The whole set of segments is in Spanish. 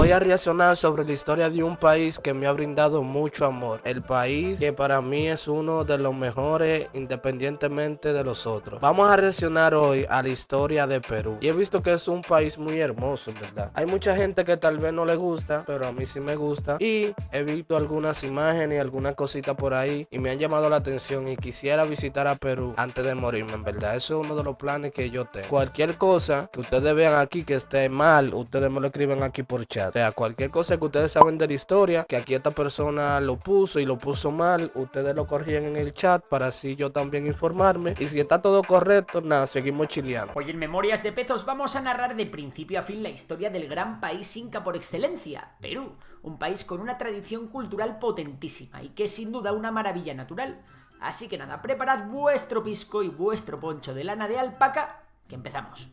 voy a reaccionar sobre la historia de un país que me ha brindado mucho amor. El país que para mí es uno de los mejores independientemente de los otros. Vamos a reaccionar hoy a la historia de Perú. Y he visto que es un país muy hermoso, ¿verdad? Hay mucha gente que tal vez no le gusta, pero a mí sí me gusta. Y he visto algunas imágenes y algunas cositas por ahí y me han llamado la atención y quisiera visitar a Perú antes de morirme, en verdad. Eso es uno de los planes que yo tengo. Cualquier cosa que ustedes vean aquí que esté mal, ustedes me lo escriben aquí por chat. O sea, cualquier cosa que ustedes saben de la historia, que aquí esta persona lo puso y lo puso mal, ustedes lo corrigen en el chat para así yo también informarme. Y si está todo correcto, nada, seguimos chileando. Hoy en Memorias de Pezos vamos a narrar de principio a fin la historia del gran país inca por excelencia, Perú. Un país con una tradición cultural potentísima y que es sin duda una maravilla natural. Así que nada, preparad vuestro pisco y vuestro poncho de lana de alpaca, que empezamos.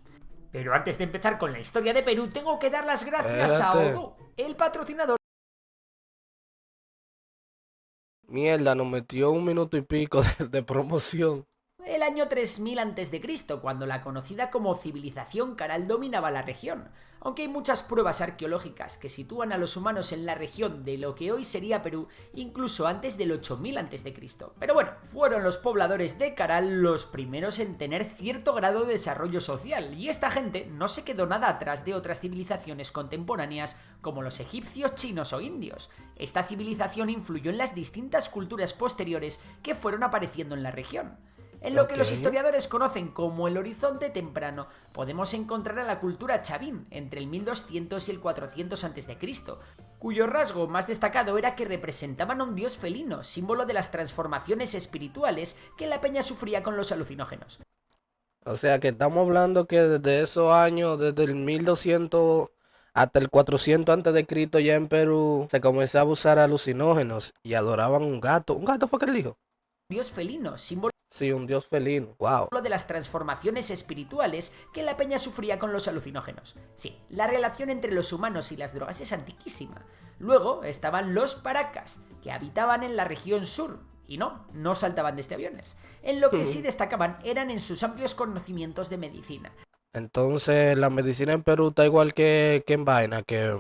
Pero antes de empezar con la historia de Perú, tengo que dar las gracias a Odoo, el patrocinador. Mierda, nos metió 1 minuto y pico de promoción. El año 3000 a.C., cuando la conocida como civilización Caral dominaba la región, aunque hay muchas pruebas arqueológicas que sitúan a los humanos en la región de lo que hoy sería Perú incluso antes del 8000 a.C. Pero bueno, fueron los pobladores de Caral los primeros en tener cierto grado de desarrollo social, y esta gente no se quedó nada atrás de otras civilizaciones contemporáneas como los egipcios, chinos o indios. Esta civilización influyó en las distintas culturas posteriores que fueron apareciendo en la región. En lo que los historiadores conocen como el Horizonte Temprano, podemos encontrar a la cultura chavín entre el 1200 y el 400 a.C., cuyo rasgo más destacado era que representaban a un dios felino, símbolo de las transformaciones espirituales que la peña sufría con los alucinógenos. O sea que estamos hablando que desde esos años, desde el 1200 hasta el 400 antes de Cristo, ya en Perú se comenzaba a usar alucinógenos y adoraban un gato. ¿Un gato fue que él dijo? Dios felino, símbolo Sí, un dios felino. Wow. de las transformaciones espirituales que la peña sufría con los alucinógenos. Sí, la relación entre los humanos y las drogas es antiquísima. Luego estaban los paracas, que habitaban en la región sur, y no saltaban desde aviones. En lo que sí destacaban eran en sus amplios conocimientos de medicina. Entonces la medicina en Perú está igual que en vaina, que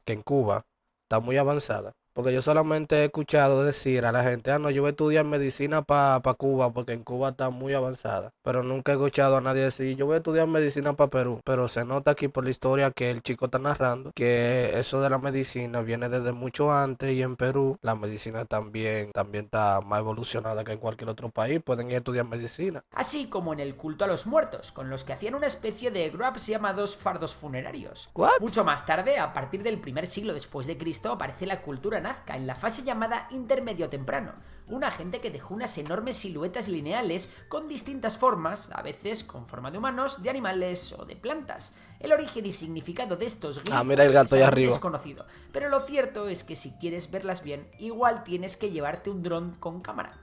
en Cuba. Está muy avanzada. Porque yo solamente he escuchado decir a la gente, no, yo voy a estudiar medicina para Cuba, porque en Cuba está muy avanzada. Pero nunca he escuchado a nadie decir, yo voy a estudiar medicina para Perú. Pero se nota aquí por la historia que el chico está narrando, que eso de la medicina viene desde mucho antes y en Perú la medicina también está más evolucionada que en cualquier otro país. Pueden ir a estudiar medicina. Así como en el culto a los muertos, con los que hacían una especie de grubs llamados fardos funerarios. ¿What? Mucho más tarde, a partir del primer siglo después de Cristo, aparece la cultura nazca en la fase llamada intermedio temprano, una gente que dejó unas enormes siluetas lineales con distintas formas, a veces con forma de humanos, de animales o de plantas. El origen y significado de estos glifos Mira el gato es ahí aún arriba. desconocido, pero lo cierto es que si quieres verlas bien, igual tienes que llevarte un dron con cámara.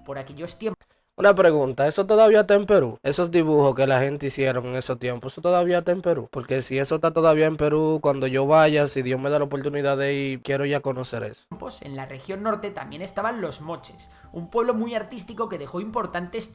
Por aquellos tiempos Una pregunta, ¿eso todavía está en Perú? Esos dibujos que la gente hicieron en esos tiempos, ¿eso todavía está en Perú? Porque si eso está todavía en Perú, cuando yo vaya, si Dios me da la oportunidad de ir, quiero ya conocer eso. en la región norte también estaban los moches, un pueblo muy artístico que dejó importantes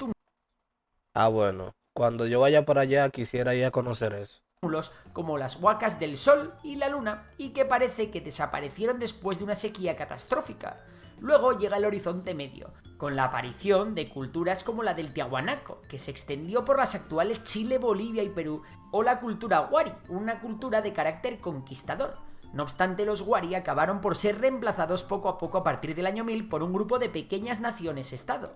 Ah, bueno, cuando yo vaya para allá, quisiera ir a conocer eso. túmulos como las huacas del Sol y la Luna, y que parece que desaparecieron después de una sequía catastrófica. Luego llega el Horizonte Medio, con la aparición de culturas como la del Tiahuanaco, que se extendió por las actuales Chile, Bolivia y Perú, o la cultura Wari, una cultura de carácter conquistador. No obstante, los Wari acabaron por ser reemplazados poco a poco a partir del año 1000 por un grupo de pequeñas naciones-estado.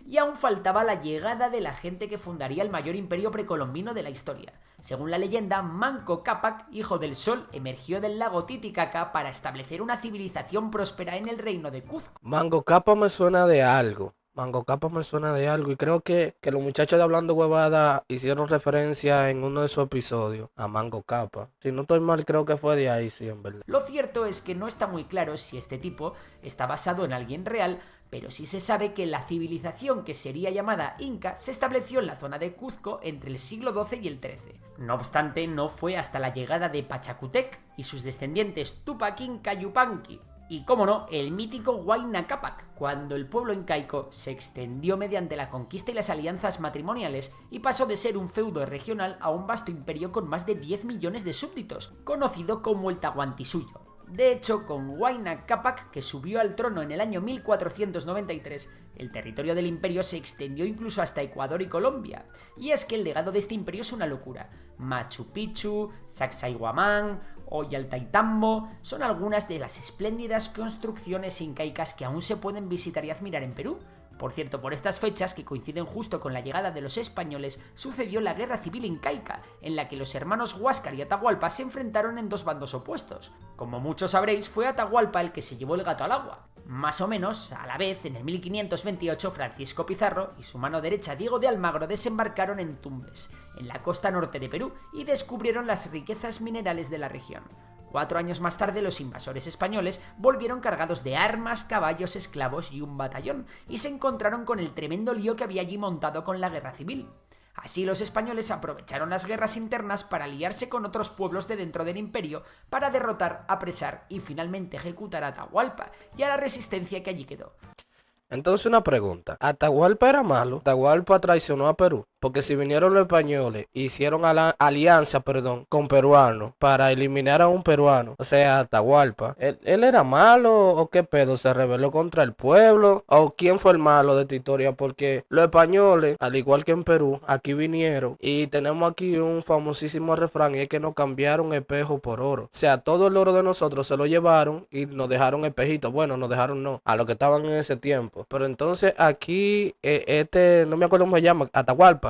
Y aún faltaba la llegada de la gente que fundaría el mayor imperio precolombino de la historia. Según la leyenda, Manco Cápac, hijo del sol, emergió del lago Titicaca para establecer una civilización próspera en el reino de Cuzco. Mango Capa me suena de algo. Mango Capa me suena de algo y creo que los muchachos de Hablando Huevada hicieron referencia en uno de sus episodios a Mango Capa. Si no estoy mal, creo que fue de ahí, sí, en verdad. Lo cierto es que no está muy claro si este tipo está basado en alguien real, pero sí se sabe que la civilización que sería llamada Inca se estableció en la zona de Cuzco entre el siglo XII y el XIII. No obstante, no fue hasta la llegada de Pachacutec y sus descendientes Tupac Inca Yupanqui Y cómo no, el mítico Huayna Cápac, cuando el pueblo incaico se extendió mediante la conquista y las alianzas matrimoniales y pasó de ser un feudo regional a un vasto imperio con más de 10 millones de súbditos, conocido como el Tahuantinsuyo. De hecho, con Huayna Cápac, que subió al trono en el año 1493, el territorio del imperio se extendió incluso hasta Ecuador y Colombia. Y es que el legado de este imperio es una locura. Machu Picchu, Sacsayhuamán, Ollantaytambo son algunas de las espléndidas construcciones incaicas que aún se pueden visitar y admirar en Perú. Por cierto, por estas fechas, que coinciden justo con la llegada de los españoles, sucedió la Guerra Civil Incaica, en la que los hermanos Huáscar y Atahualpa se enfrentaron en dos bandos opuestos. Como muchos sabréis, fue Atahualpa el que se llevó el gato al agua. Más o menos, a la vez, en el 1528, Francisco Pizarro y su mano derecha Diego de Almagro desembarcaron en Tumbes, en la costa norte de Perú, y descubrieron las riquezas minerales de la región. 4 años más tarde, los invasores españoles volvieron cargados de armas, caballos, esclavos y un batallón, y se encontraron con el tremendo lío que había allí montado con la guerra civil. Así los españoles aprovecharon las guerras internas para aliarse con otros pueblos de dentro del imperio para derrotar, apresar y finalmente ejecutar a Atahualpa y a la resistencia que allí quedó. Entonces una pregunta, ¿Atahualpa era malo? ¿Atahualpa traicionó a Perú? Porque si vinieron los españoles, hicieron alianza, con peruanos para eliminar a un peruano, o sea, Atahualpa, ¿él era malo o qué pedo? ¿Se rebeló contra el pueblo? ¿O quién fue el malo de esta historia? Porque los españoles, al igual que en Perú, aquí vinieron y tenemos aquí un famosísimo refrán, y es que nos cambiaron espejo por oro. O sea, todo el oro de nosotros se lo llevaron y nos dejaron espejitos. Bueno, nos dejaron no, a los que estaban en ese tiempo. Pero entonces aquí, no me acuerdo cómo se llama, Atahualpa,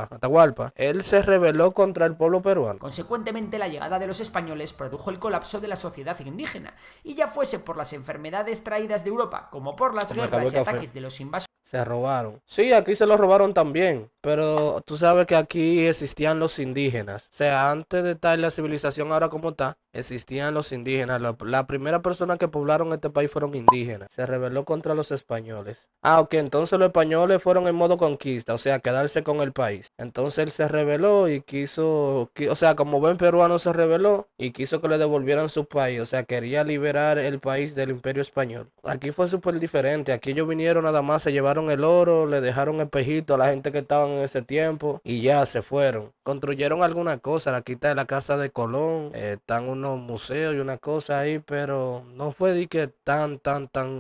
él se rebeló contra el pueblo peruano. Consecuentemente, la llegada de los españoles produjo el colapso de la sociedad indígena, y ya fuese por las enfermedades traídas de Europa como por las guerras y ataques de los invasores. Se robaron. Sí, aquí se lo robaron también, pero tú sabes que aquí existían los indígenas. O sea, antes de estar la civilización ahora como está, existían los indígenas. La primera persona que poblaron este país fueron indígenas. Se rebeló contra los españoles. Ok, entonces los españoles fueron en modo conquista, o sea, quedarse con el país. Entonces él se rebeló y quiso, o sea, como buen peruano se rebeló y quiso que le devolvieran su país. O sea, quería liberar el país del imperio español. Aquí fue súper diferente. Aquí ellos vinieron nada más, se llevaron el oro, le dejaron espejito a la gente que estaban en ese tiempo y ya se fueron. Construyeron alguna cosa, aquí está la casa de Colón, están unos museos y una cosa ahí, pero no fue de que tan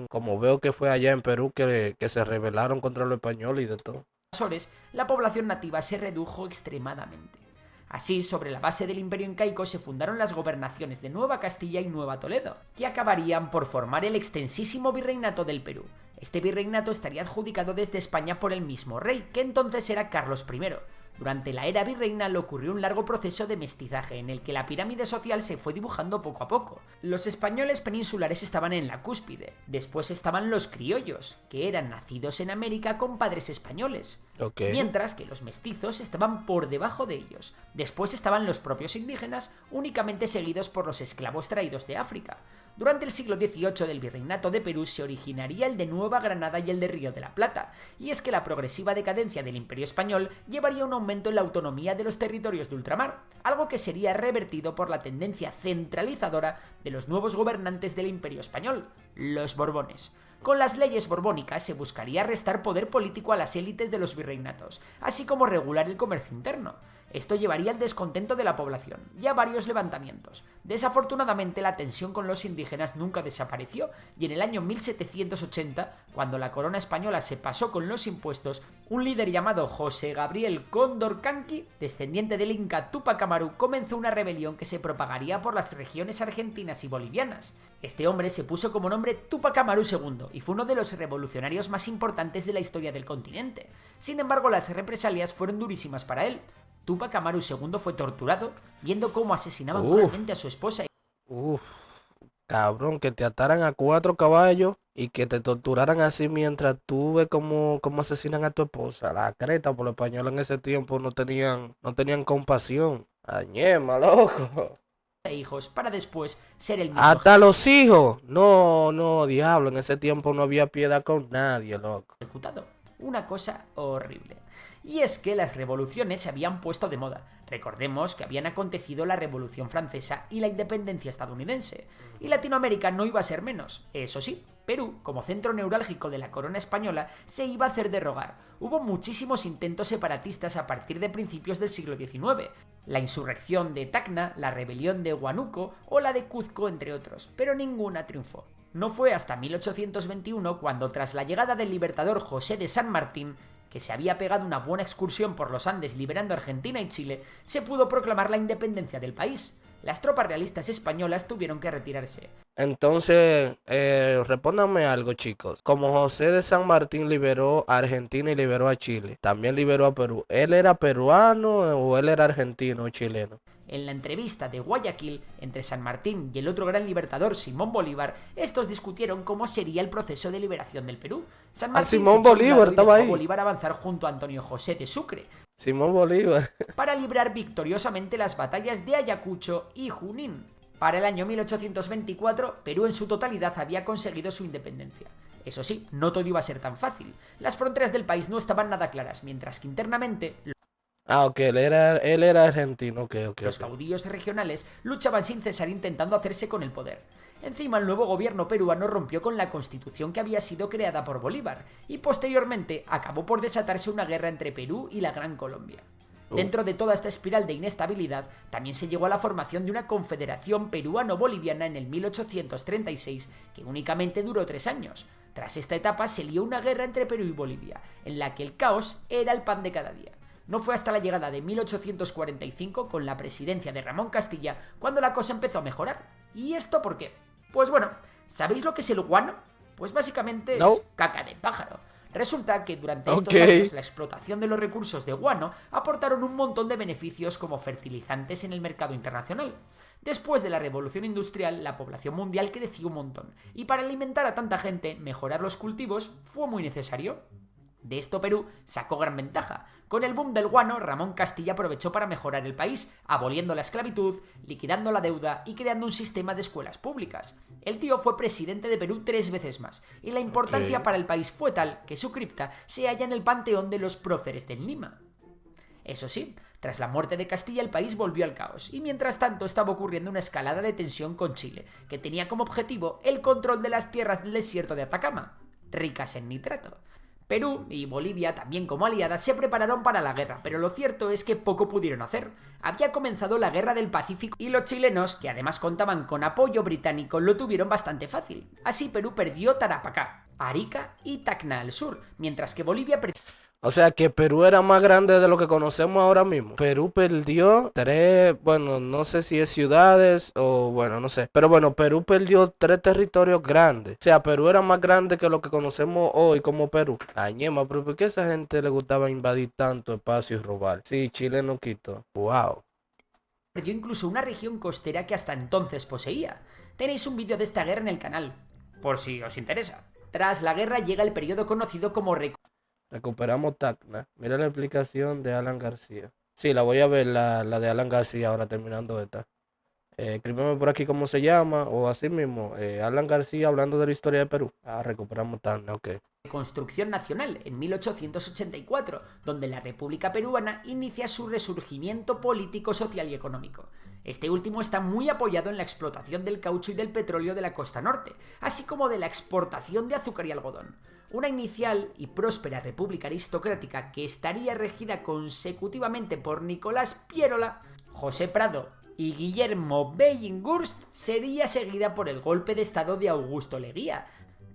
como veo que fue allá en Perú que se rebelaron contra los españoles y de todo. La población nativa se redujo extremadamente. Así, sobre la base del imperio incaico se fundaron las gobernaciones de Nueva Castilla y Nueva Toledo, que acabarían por formar el extensísimo virreinato del Perú. Este virreinato estaría adjudicado desde España por el mismo rey, que entonces era Carlos I. Durante la era virreinal ocurrió un largo proceso de mestizaje en el que la pirámide social se fue dibujando poco a poco. Los españoles peninsulares estaban en la cúspide, después estaban los criollos, que eran nacidos en América con padres españoles, mientras que los mestizos estaban por debajo de ellos. Después estaban los propios indígenas, únicamente seguidos por los esclavos traídos de África. Durante el siglo XVIII del Virreinato de Perú se originaría el de Nueva Granada y el de Río de la Plata, y es que la progresiva decadencia del Imperio Español llevaría a un aumento en la autonomía de los territorios de ultramar, algo que sería revertido por la tendencia centralizadora de los nuevos gobernantes del Imperio Español, los Borbones. Con las leyes borbónicas se buscaría restar poder político a las élites de los virreinatos, así como regular el comercio interno. Esto llevaría al descontento de la población y a varios levantamientos. Desafortunadamente, la tensión con los indígenas nunca desapareció, y en el año 1780, cuando la corona española se pasó con los impuestos, un líder llamado José Gabriel Condorcanqui, descendiente del inca Túpac Amaru, comenzó una rebelión que se propagaría por las regiones argentinas y bolivianas. Este hombre se puso como nombre Túpac Amaru II y fue uno de los revolucionarios más importantes de la historia del continente. Sin embargo, las represalias fueron durísimas para él. Túpac Amaru II fue torturado viendo cómo asesinaban cruelmente a su esposa. Cabrón, que te ataran a 4 caballos y que te torturaran así mientras tú ves cómo asesinan a tu esposa. La creta, por los españoles en ese tiempo no tenían compasión. Añema, loco. Hijos, para después ser el mismo. Hasta los hijos. No, diablo, en ese tiempo no había piedad con nadie, loco. Ejecutado. Una cosa horrible. y es que las revoluciones se habían puesto de moda. Recordemos que habían acontecido la Revolución Francesa y la independencia estadounidense, y Latinoamérica no iba a ser menos. Eso sí, Perú, como centro neurálgico de la corona española, se iba a hacer de rogar. Hubo muchísimos intentos separatistas a partir de principios del siglo XIX, la insurrección de Tacna, la rebelión de Huánuco o la de Cuzco, entre otros, pero ninguna triunfó. No fue hasta 1821 cuando, tras la llegada del libertador José de San Martín, que se había pegado una buena excursión por los Andes liberando Argentina y Chile, se pudo proclamar la independencia del país. Las tropas realistas españolas tuvieron que retirarse. Entonces, respóndame algo, chicos. Como José de San Martín liberó a Argentina y liberó a Chile, también liberó a Perú. ¿Él era peruano o él era argentino o chileno? En la entrevista de Guayaquil entre San Martín y el otro gran libertador Simón Bolívar, estos discutieron cómo sería el proceso de liberación del Perú. San Martín Simón Bolívar estaba ahí. A Bolívar avanzar junto a Antonio José de Sucre, Simón Bolívar, para librar victoriosamente las batallas de Ayacucho y Junín. Para el año 1824, Perú en su totalidad había conseguido su independencia. Eso sí, no todo iba a ser tan fácil. Las fronteras del país no estaban nada claras, mientras que internamente ok, él era argentino, ok. los caudillos regionales luchaban sin cesar intentando hacerse con el poder. Encima, el nuevo gobierno peruano rompió con la constitución que había sido creada por Bolívar, y posteriormente acabó por desatarse una guerra entre Perú y la Gran Colombia. Dentro de toda esta espiral de inestabilidad, también se llegó a la formación de una confederación peruano-boliviana en el 1836, que únicamente duró 3 años. Tras esta etapa se lió una guerra entre Perú y Bolivia, en la que el caos era el pan de cada día. No fue hasta la llegada de 1845, con la presidencia de Ramón Castilla, cuando la cosa empezó a mejorar. ¿Y esto por qué? Pues bueno, ¿sabéis lo que es el guano? Pues básicamente es caca de pájaro. Resulta que durante estos años la explotación de los recursos de guano aportaron un montón de beneficios como fertilizantes en el mercado internacional. Después de la revolución industrial, la población mundial creció un montón, y para alimentar a tanta gente, mejorar los cultivos fue muy necesario. De esto Perú sacó gran ventaja. Con el boom del guano, Ramón Castilla aprovechó para mejorar el país, aboliendo la esclavitud, liquidando la deuda y creando un sistema de escuelas públicas. El tío fue presidente de Perú 3 veces más, y la importancia para el país fue tal que su cripta se halla en el panteón de los próceres del Lima. Eso sí, tras la muerte de Castilla el país volvió al caos, y mientras tanto estaba ocurriendo una escalada de tensión con Chile, que tenía como objetivo el control de las tierras del desierto de Atacama, ricas en nitrato. Perú y Bolivia, también como aliadas, se prepararon para la guerra, pero lo cierto es que poco pudieron hacer. Había comenzado la Guerra del Pacífico y los chilenos, que además contaban con apoyo británico, lo tuvieron bastante fácil. Así Perú perdió Tarapacá, Arica y Tacna al sur, mientras que Bolivia perdió... O sea que Perú era más grande de lo que conocemos ahora mismo. Perú perdió 3, bueno, no sé si es ciudades o bueno, no sé. Pero bueno, Perú perdió 3 territorios grandes. O sea, Perú era más grande que lo que conocemos hoy como Perú. Ñema, pero ¿por qué a esa gente le gustaba invadir tanto espacio y robar? Sí, Chile no quitó. Wow. Perdió incluso una región costera que hasta entonces poseía. Tenéis un vídeo de esta guerra en el canal, por si os interesa. Tras la guerra llega el periodo conocido como Recuperamos Tacna. Mira la explicación de Alan García. Sí, la voy a ver, la de Alan García ahora terminando esta. Escríbeme por aquí cómo se llama, o así mismo, Alan García hablando de la historia de Perú. Recuperamos Tacna, ok. Reconstrucción Nacional en 1884, donde la República Peruana inicia su resurgimiento político, social y económico. Este último está muy apoyado en la explotación del caucho y del petróleo de la costa norte, así como de la exportación de azúcar y algodón. Una inicial y próspera república aristocrática que estaría regida consecutivamente por Nicolás Piérola, José Prado y Guillermo Beillinghurst, sería seguida por el golpe de estado de Augusto Leguía,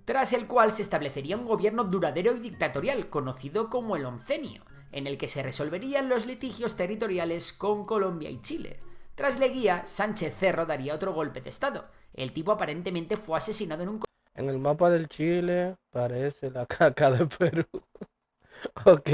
tras el cual se establecería un gobierno duradero y dictatorial, conocido como el Oncenio, en el que se resolverían los litigios territoriales con Colombia y Chile. Tras Leguía, Sánchez Cerro daría otro golpe de estado. El tipo aparentemente fue asesinado en un... En el mapa del Chile parece la caca de Perú. Ok.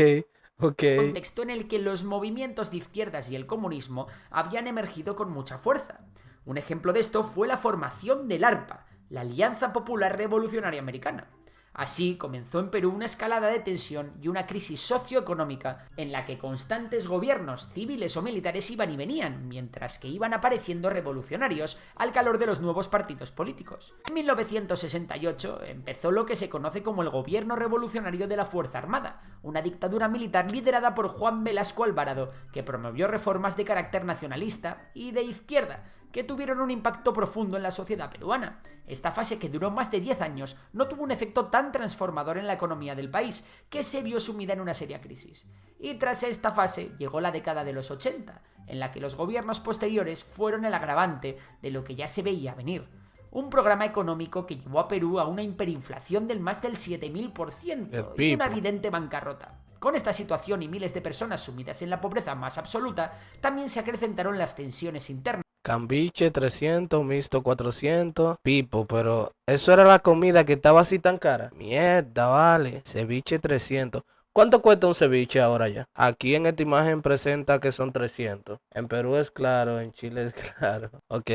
contexto en el que los movimientos de izquierdas y el comunismo habían emergido con mucha fuerza. Un ejemplo de esto fue la formación del ARPA, la Alianza Popular Revolucionaria Americana. Así comenzó en Perú una escalada de tensión y una crisis socioeconómica en la que constantes gobiernos civiles o militares iban y venían, mientras que iban apareciendo revolucionarios al calor de los nuevos partidos políticos. En 1968 empezó lo que se conoce como el Gobierno Revolucionario de la Fuerza Armada, una dictadura militar liderada por Juan Velasco Alvarado, que promovió reformas de carácter nacionalista y de izquierda, que tuvieron un impacto profundo en la sociedad peruana. Esta fase, que duró más de 10 años, no tuvo un efecto tan transformador en la economía del país, que se vio sumida en una seria crisis. Y tras esta fase llegó la década de los 80, en la que los gobiernos posteriores fueron el agravante de lo que ya se veía venir. Un programa económico que llevó a Perú a una hiperinflación del más del 7000% y una evidente bancarrota. Con esta situación y miles de personas sumidas en la pobreza más absoluta, también se acrecentaron las tensiones internas. Cambiche 300, mixto 400, pipo, pero eso era la comida que estaba así tan cara. Mierda, vale. Ceviche 300. ¿Cuánto cuesta un ceviche ahora ya? Aquí en esta imagen presenta que son 300. En Perú es claro, en Chile es claro. Ok.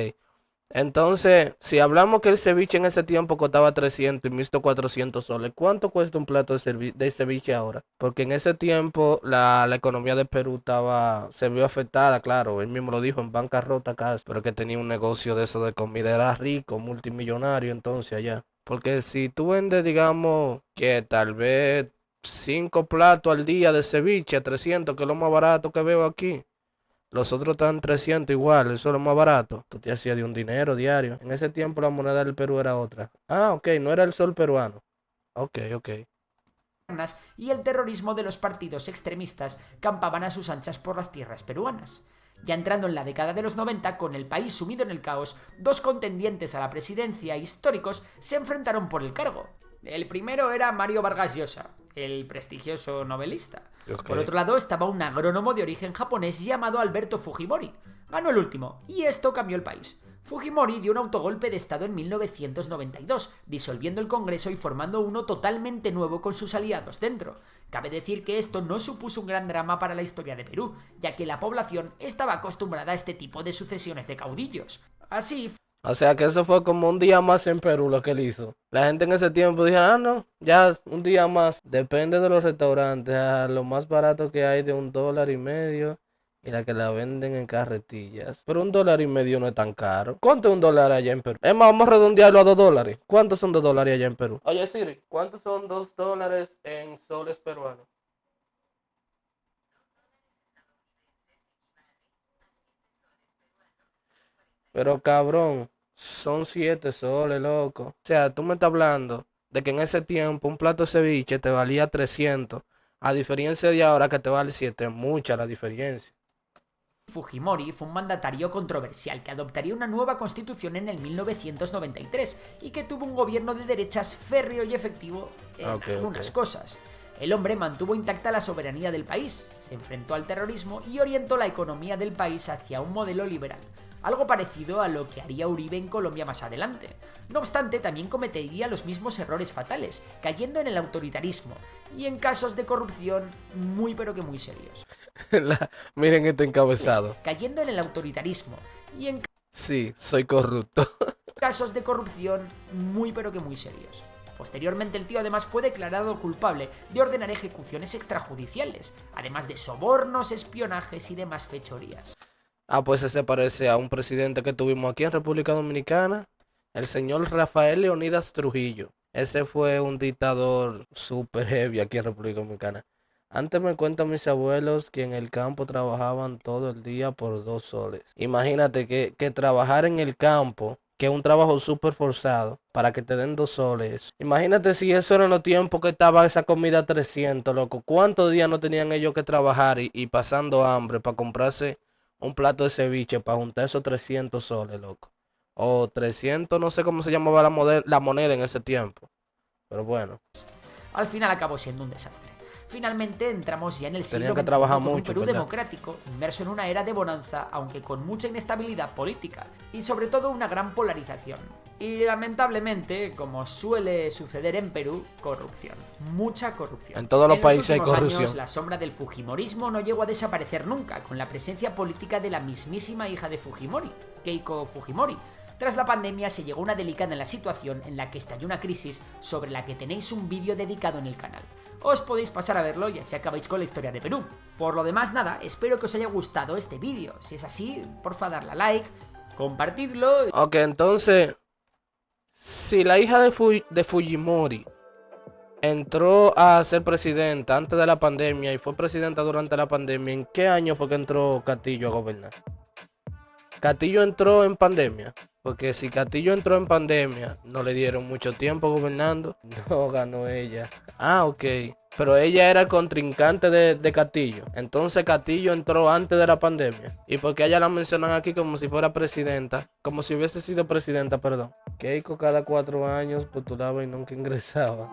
Entonces, si hablamos que el ceviche en ese tiempo costaba 300 y mixto 400 soles, ¿cuánto cuesta un plato de ceviche ahora? Porque en ese tiempo la economía de Perú se vio afectada, claro, él mismo lo dijo, en bancarrota casi, pero que tenía un negocio de eso de comida, era rico, multimillonario entonces allá. Porque si tú vendes, digamos, que tal vez 5 platos al día de ceviche a 300, que es lo más barato que veo aquí. Los otros están 300 igual, eso es lo más barato. Tú te hacías de un dinero diario. En ese tiempo la moneda del Perú era otra. Ah, ok, no era el sol peruano. Ok. Y el terrorismo de los partidos extremistas campaban a sus anchas por las tierras peruanas. Ya entrando en la década de los 90, con el país sumido en el caos, dos contendientes a la presidencia históricos se enfrentaron por el cargo. El primero era Mario Vargas Llosa, el prestigioso novelista. Por otro lado estaba un agrónomo de origen japonés llamado Alberto Fujimori. Ganó el último, y esto cambió el país. Fujimori dio un autogolpe de estado en 1992, disolviendo el Congreso y formando uno totalmente nuevo con sus aliados dentro. Cabe decir que esto no supuso un gran drama para la historia de Perú, ya que la población estaba acostumbrada a este tipo de sucesiones de caudillos. Así, o sea que eso fue como un día más en Perú lo que él hizo. La gente en ese tiempo dijo, ah, no, ya un día más. Depende de los restaurantes, lo más barato que hay de $1.50 y la que la venden en carretillas. Pero $1.50 no es tan caro. ¿Cuánto es $1 allá en Perú? Es más, vamos a redondearlo a $2. ¿Cuántos son $2 allá en Perú? Oye Siri, ¿cuántos son $2 en soles peruanos? Pero cabrón, son 7 soles, loco. O sea, tú me estás hablando de que en ese tiempo un plato de ceviche te valía 300. A diferencia de ahora que te vale 7, mucha la diferencia. Fujimori fue un mandatario controversial que adoptaría una nueva constitución en el 1993 y que tuvo un gobierno de derechas férreo y efectivo en algunas cosas. El hombre mantuvo intacta la soberanía del país, se enfrentó al terrorismo y orientó la economía del país hacia un modelo liberal, algo parecido a lo que haría Uribe en Colombia más adelante. No obstante, también cometería los mismos errores fatales, cayendo en el autoritarismo y en casos de corrupción muy pero que muy serios. Miren este encabezado. Cayendo en el autoritarismo y en sí, soy corrupto. casos de corrupción muy pero que muy serios. Posteriormente el tío además fue declarado culpable de ordenar ejecuciones extrajudiciales, además de sobornos, espionajes y demás fechorías. Ah, pues ese parece a un presidente que tuvimos aquí en República Dominicana, el señor Rafael Leonidas Trujillo. Ese fue un dictador súper heavy aquí en República Dominicana. Antes me cuentan mis abuelos que en el campo trabajaban todo el día por 2 soles. Imagínate que trabajar en el campo, que es un trabajo súper forzado, para que te den 2 soles. Imagínate si eso era en los tiempos que estaba esa comida a 300, loco. ¿Cuántos días no tenían ellos que trabajar y pasando hambre para comprarse un plato de ceviche para juntar esos 300 soles, loco? O 300, no sé cómo se llamaba la moneda en ese tiempo. Pero bueno. Al final acabó siendo un desastre. Finalmente entramos ya en el siglo XXI con un Perú democrático, inmerso en una era de bonanza, aunque con mucha inestabilidad política, y sobre todo una gran polarización. Y lamentablemente, como suele suceder en Perú, corrupción. Mucha corrupción. En todos los países hay corrupción. corrupción. La sombra del fujimorismo no llegó a desaparecer nunca, con la presencia política de la mismísima hija de Fujimori, Keiko Fujimori, Tras la pandemia se llegó a una delicada situación en la que estalló una crisis sobre la que tenéis un vídeo dedicado en el canal. Os podéis pasar a verlo y así acabáis con la historia de Perú. Por lo demás nada, espero que os haya gustado este vídeo. Si es así, porfa darle a like, compartidlo. Ok, entonces, si la hija de Fujimori entró a ser presidenta antes de la pandemia y fue presidenta durante la pandemia, ¿en qué año fue que entró Castillo a gobernar? Castillo entró en pandemia, porque si Castillo entró en pandemia, no le dieron mucho tiempo gobernando, no ganó ella. Ah, ok, pero ella era contrincante de Castillo, entonces Castillo entró antes de la pandemia. ¿Y porque ella la mencionan aquí como si fuera presidenta? Como si hubiese sido presidenta, perdón. Keiko cada 4 años postulaba y nunca ingresaba.